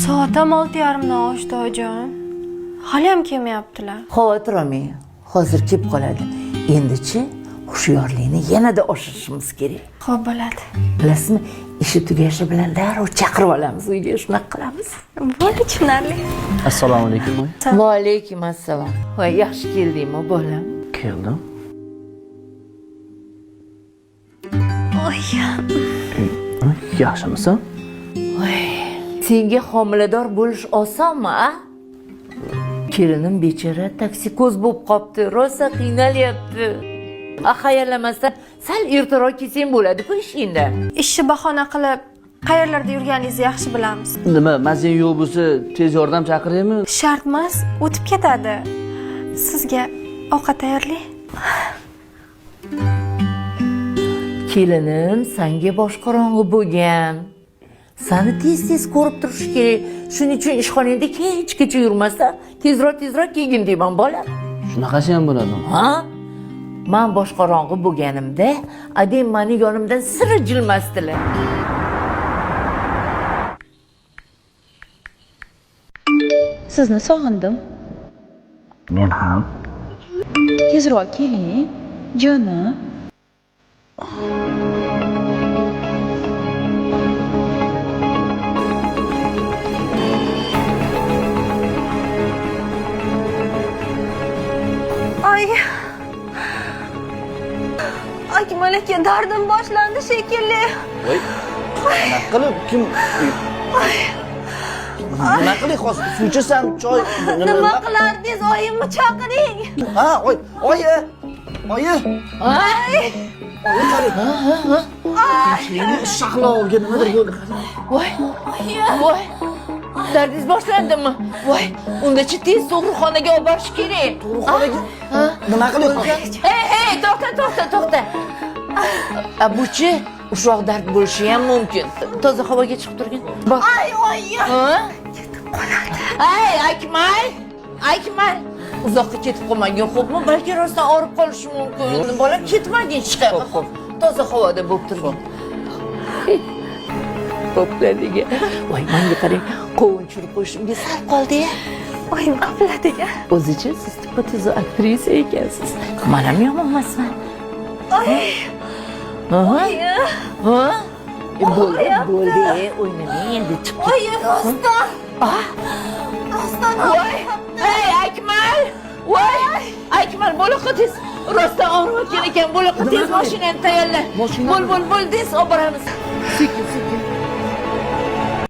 Soat ham 6:30dan oshdi ojon. Hali ham kelmayaptilar. Xavotir olmang. Hozir kelib qoladi. Endi-chi hushyorlikni yanada oshirishimiz kerak. Xo'p bo'ladi. Bilasizmi, ishi tugashi bilan darrov chaqirib olamiz uyga, shunaqa qilamiz. Bo'ldi, tushunarli. Assalomu alaykum. Va alaykum assalom. Voy, yaxshi keldingmi bolam? Keldim. Oy. Yaxshimisan? Voy, senga homilador bo'lish osonmi, a? Kelinim bechora toksikoz bo'lib qopti, rosa qiynalyapti. Xayrlamasdan sal ertaroq kelsang bo'ladi-ku ishingda. Ishni bahona qilib qayerlarda yurganingizni yaxshi bilamiz. Nima, mazin yo'q bo'lsa tez yordam chaqiraymi? Shart emas, o'tib ketadi. Sizga ovqat tayyorlang. Kelinim senga boshqorong'i bo'lgan. Seni tez-tez ko'rib turish kerak. Shuning uchun ishxonangda kech-kecha yurmasdan tezroq kelgin deyman bola. Shunaqasi ham bo'ladimi? Ha? Men boshqorong'i bo'lganimda, adem meni yonimdan sira jilmasdilar. Sizni sog'indim. Men ham. Tezroq keling, jonim. Akmal aka, dardim boshlandi shekilli. Voy. Nima qilib kim? Nima qilib hozir suv ichasan, choy Nima qilardingiz? Oyimni chaqiring. Ha, oyi. Oyi. Tinchlikni shahlovga nimadir yo'q. Voy. Dardingiz boshlandimi? Voy, undachi tez tug'ruqxonaga olib borish kerak. Tug'ruqxonaga? Nima qilyapsiz? Hey, to'xta. Buchi ushoq dard bo'lishi ham mumkin. Toza havoga chiqib turgin. Bak. Oy. Ketib qoladi. Ay, Akmal. Uzoqqa ketib qolmagin, xo'pmi? Balki rostdan og'rib qolishi mumkin. Bolam ketmagin hech qayerga. Toza havoda bo'lib turgin. Qo'pladiga. Voy, menga qarang, qovun churib qo'yishimga sal qoldi-ya. Oyim qopladiga. O'zicha siz tipa-toza aktrisa ekansiz. Men ham yomon emasman. Ha? Bo'ldi, o'ynamang endi chiqib. Oyi, rostdan. Rostdan. Voy! Hey, Akmal, bo'liqqa tez. Rostdan og'riyotgan ekan, bo'liqqa tez mashinani tayyorla. Bo'l, tez olib boramiz.